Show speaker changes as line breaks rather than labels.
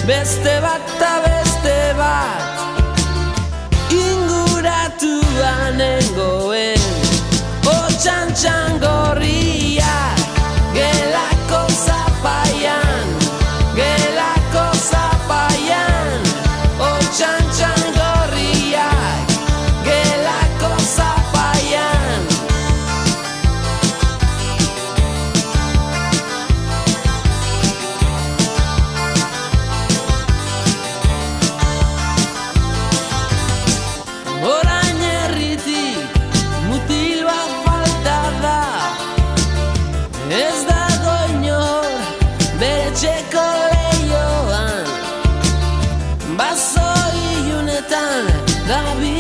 beste bat eta beste bat inguratuan nengoen otxantxan gorriak gelako zapaian, gelako zapaian, otxantxan gorriak gelako zapaian. Orain herritik mutil bat falta da, ez dago inor bere etxeko lehioan, baso ilunetan dabil